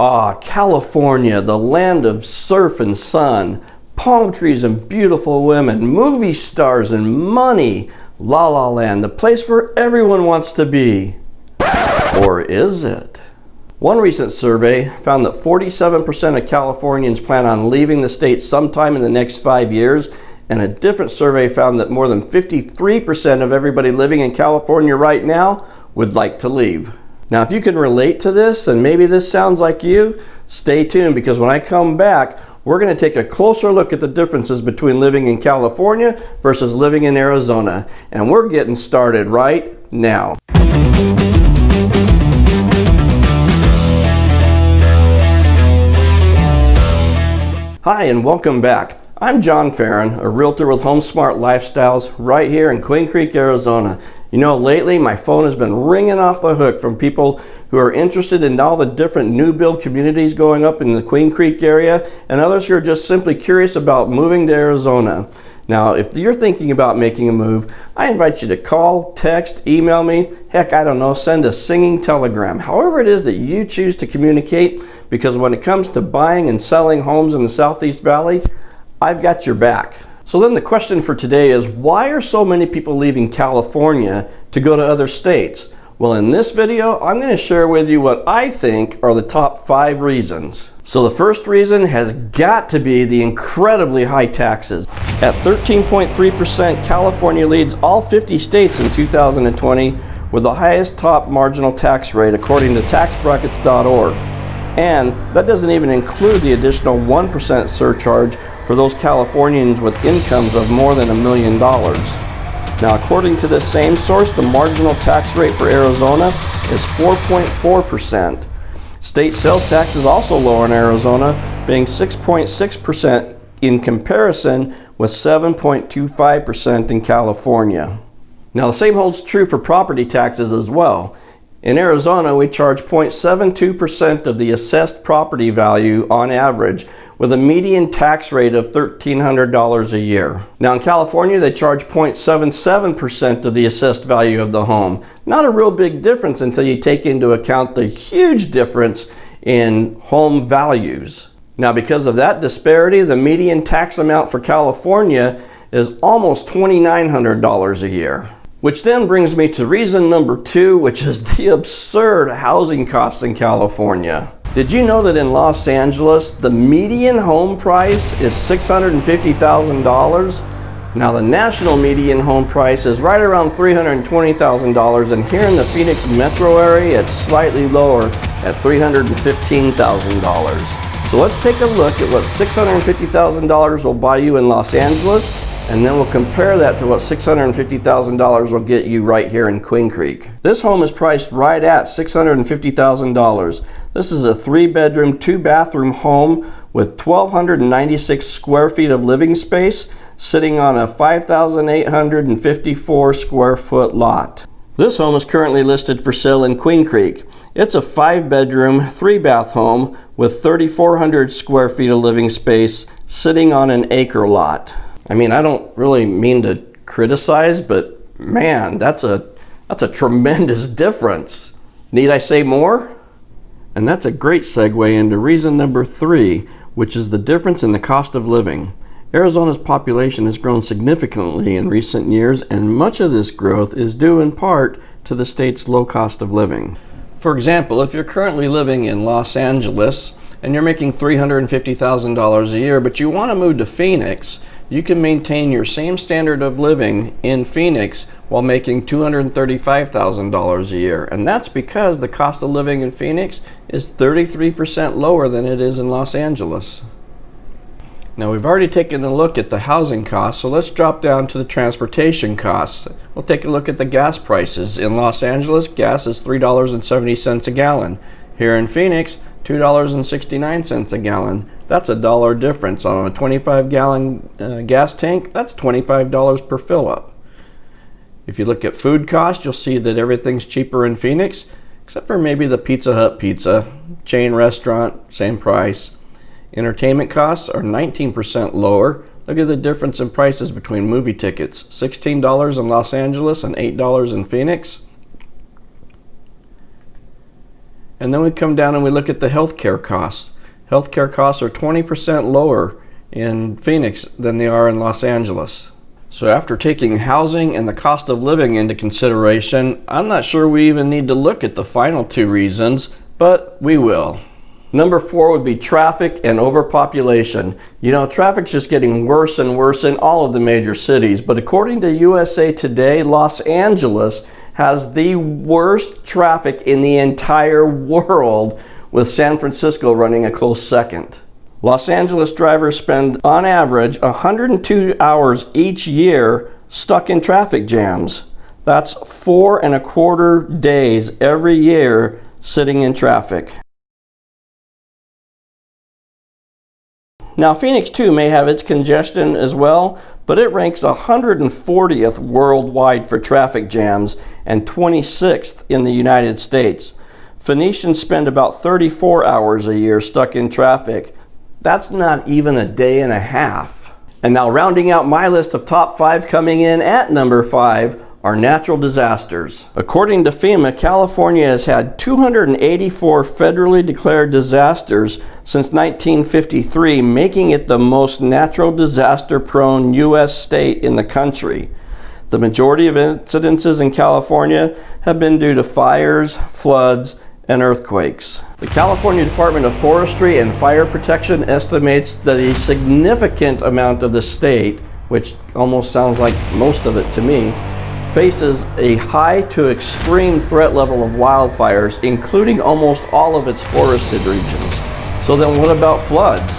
Ah, California, the land of surf and sun, palm trees and beautiful women, movie stars and money. La La Land, the place where everyone wants to be. Or is it? One recent survey found that 47% of Californians plan on leaving the state sometime in the next 5 years, and a different survey found that more than 53% of everybody living in California right now would like to leave. Now, if you can relate to this, and maybe this sounds like you, stay tuned, because when I come back, we're going to take a closer look at the differences between living in California versus living in Arizona. And we're getting started right now. Hi, and welcome back. I'm John Ferrin, a realtor with HomeSmart Lifestyles right here in Queen Creek, Arizona. You know, lately my phone has been ringing off the hook from people who are interested in all the different new build communities going up in the Queen Creek area, and others who are just simply curious about moving to Arizona. Now, if you're thinking about making a move, I invite you to call, text, email me, heck, I don't know, send a singing telegram. However it is that you choose to communicate, because when it comes to buying and selling homes in the Southeast Valley, I've got your back. So then the question for today is, why are so many people leaving California to go to other states? Well, in this video, I'm going to share with you what I think are the top 5 reasons. So the first reason has got to be the incredibly high taxes. At 13.3%, California leads all 50 states in 2020 with the highest top marginal tax rate according to taxbrackets.org. And that doesn't even include the additional 1% surcharge for those Californians with incomes of more than $1 million. Now, according to this same source, the marginal tax rate for Arizona is 4.4%. State sales tax is also lower in Arizona, being 6.6% in comparison with 7.25% in California. Now, the same holds true for property taxes as well. In Arizona, we charge 0.72% of the assessed property value on average, with a median tax rate of $1,300 a year. Now in California, they charge 0.77% of the assessed value of the home. Not a real big difference until you take into account the huge difference in home values. Now, because of that disparity, the median tax amount for California is almost $2,900 a year. Which then brings me to reason number 2, which is the absurd housing costs in California. Did you know that in Los Angeles, the median home price is $650,000? Now, the national median home price is right around $320,000, and here in the Phoenix metro area, it's slightly lower at $315,000. So let's take a look at what $650,000 will buy you in Los Angeles, and then we'll compare that to what $650,000 will get you right here in Queen Creek. This home is priced right at $650,000. This is a 3-bedroom, 2-bathroom home with 1,296 square feet of living space, sitting on a 5,854 square foot lot. This home is currently listed for sale in Queen Creek. It's a 5-bedroom, 3-bath home with 3,400 square feet of living space, sitting on an acre lot. I mean, I don't really mean to criticize, but man, that's a tremendous difference. Need I say more? And that's a great segue into reason number 3, which is the difference in the cost of living. Arizona's population has grown significantly in recent years, and much of this growth is due in part to the state's low cost of living. For example, if you're currently living in Los Angeles and you're making $350,000 a year, but you want to move to Phoenix, you can maintain your same standard of living in Phoenix while making $235,000 a year. And that's because the cost of living in Phoenix is 33% lower than it is in Los Angeles. Now, we've already taken a look at the housing costs, so let's drop down to the transportation costs. We'll take a look at the gas prices. In Los Angeles, gas is $3.70 a gallon. Here in Phoenix, $2.69 a gallon. That's $1 difference. On a 25-gallon gas tank, that's $25 per fill-up. If you look at food costs, you'll see that everything's cheaper in Phoenix, except for maybe the Pizza Hut pizza. Chain restaurant, same price. Entertainment costs are 19% lower. Look at the difference in prices between movie tickets. $16 in Los Angeles and $8 in Phoenix. And then we come down and we look at the healthcare costs. Healthcare costs are 20% lower in Phoenix than they are in Los Angeles. So after taking housing and the cost of living into consideration, I'm not sure we even need to look at the final two reasons, but we will. Number 4 would be traffic and overpopulation. You know, traffic's just getting worse and worse in all of the major cities, but according to USA Today, Los Angeles has the worst traffic in the entire world, with San Francisco running a close second. Los Angeles drivers spend, on average, 102 hours each year stuck in traffic jams. That's 4.25 days every year sitting in traffic. Now, Phoenix too may have its congestion as well, but it ranks 140th worldwide for traffic jams and 26th in the United States. Phoenicians spend about 34 hours a year stuck in traffic. That's not even a day and a half. And now, rounding out my list of top 5, coming in at number 5 are natural disasters. According to FEMA, California has had 284 federally declared disasters since 1953, making it the most natural disaster-prone U.S. state in the country. The majority of incidences in California have been due to fires, floods, and earthquakes. The California Department of Forestry and Fire Protection estimates that a significant amount of the state, which almost sounds like most of it to me, faces a high to extreme threat level of wildfires, including almost all of its forested regions. So then what about floods?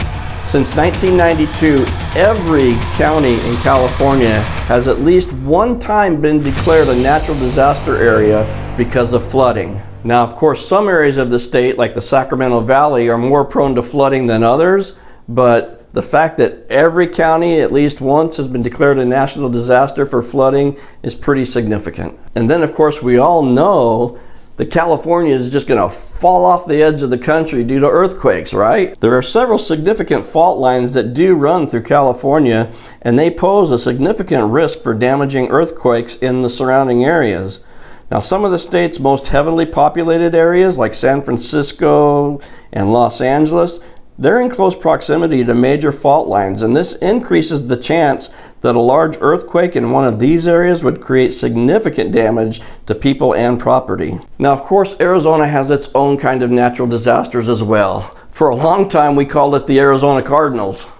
Since 1992, every county in California has at least one time been declared a natural disaster area because of flooding. Now, of course, some areas of the state, like the Sacramento Valley, are more prone to flooding than others, but the fact that every county at least once has been declared a national disaster for flooding is pretty significant. And then, of course, we all know that California is just going to fall off the edge of the country due to earthquakes, right? There are several significant fault lines that do run through California, and they pose a significant risk for damaging earthquakes in the surrounding areas. Now, some of the state's most heavily populated areas, like San Francisco and Los Angeles, they're in close proximity to major fault lines, and this increases the chance that a large earthquake in one of these areas would create significant damage to people and property. Now, of course, Arizona has its own kind of natural disasters as well. For a long time, we called it the Arizona Cardinals.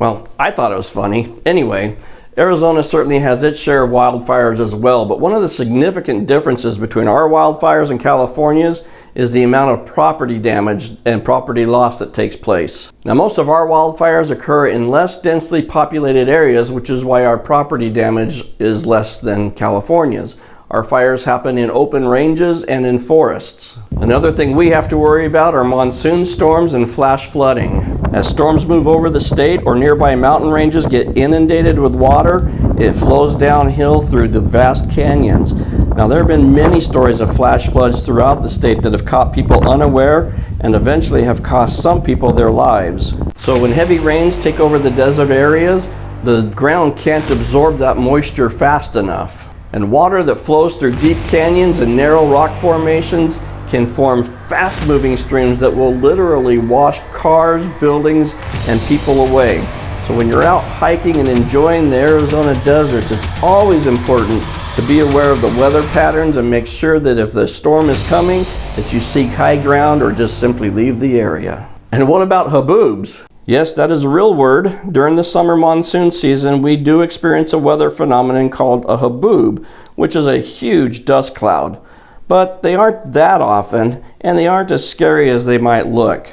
Well, I thought it was funny. Anyway, Arizona certainly has its share of wildfires as well, but one of the significant differences between our wildfires and California's is the amount of property damage and property loss that takes place. Now, most of our wildfires occur in less densely populated areas, which is why our property damage is less than California's. Our fires happen in open ranges and in forests. Another thing we have to worry about are monsoon storms and flash flooding. As storms move over the state or nearby mountain ranges get inundated with water, it flows downhill through the vast canyons. Now, there have been many stories of flash floods throughout the state that have caught people unaware and eventually have cost some people their lives. So when heavy rains take over the desert areas, the ground can't absorb that moisture fast enough. And water that flows through deep canyons and narrow rock formations can form fast-moving streams that will literally wash cars, buildings, and people away. So when you're out hiking and enjoying the Arizona deserts, it's always important to be aware of the weather patterns and make sure that if the storm is coming, that you seek high ground or just simply leave the area. And what about aboobs? Yes, that is a real word. During the summer monsoon season, we do experience a weather phenomenon called a haboob, which is a huge dust cloud. But they aren't that often, and they aren't as scary as they might look.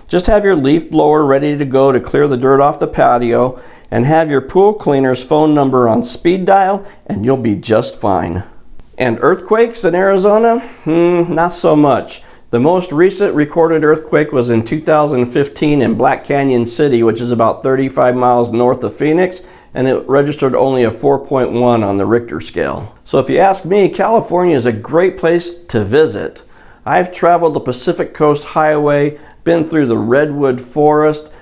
Just have your leaf blower ready to go to clear the dirt off the patio, and have your pool cleaner's phone number on speed dial, and you'll be just fine. And earthquakes in Arizona? Not so much. The most recent recorded earthquake was in 2015 in Black Canyon City, which is about 35 miles north of Phoenix, and it registered only a 4.1 on the Richter scale. So if you ask me, California is a great place to visit. I've traveled the Pacific Coast Highway, been through the Redwood Forest,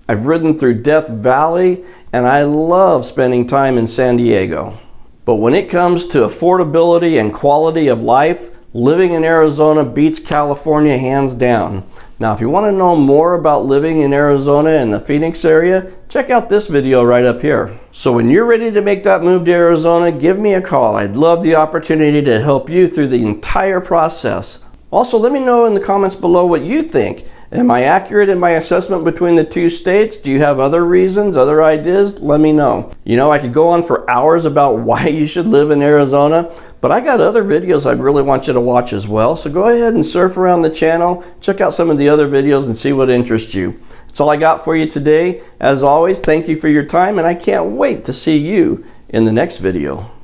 I've ridden through Death Valley, and I love spending time in San Diego. But when it comes to affordability and quality of life, living in Arizona beats California hands down. Now, if you want to know more about living in Arizona and the Phoenix area, check out this video right up here. So when you're ready to make that move to Arizona, give me a call. I'd love the opportunity to help you through the entire process. Also, let me know in the comments below what you think. Am I accurate in my assessment between the two states? Do you have other reasons, other ideas? Let me know. You know, I could go on for hours about why you should live in Arizona, but I got other videos I'd really want you to watch as well. So go ahead and surf around the channel, check out some of the other videos and see what interests you. That's all I got for you today. As always, thank you for your time, and I can't wait to see you in the next video.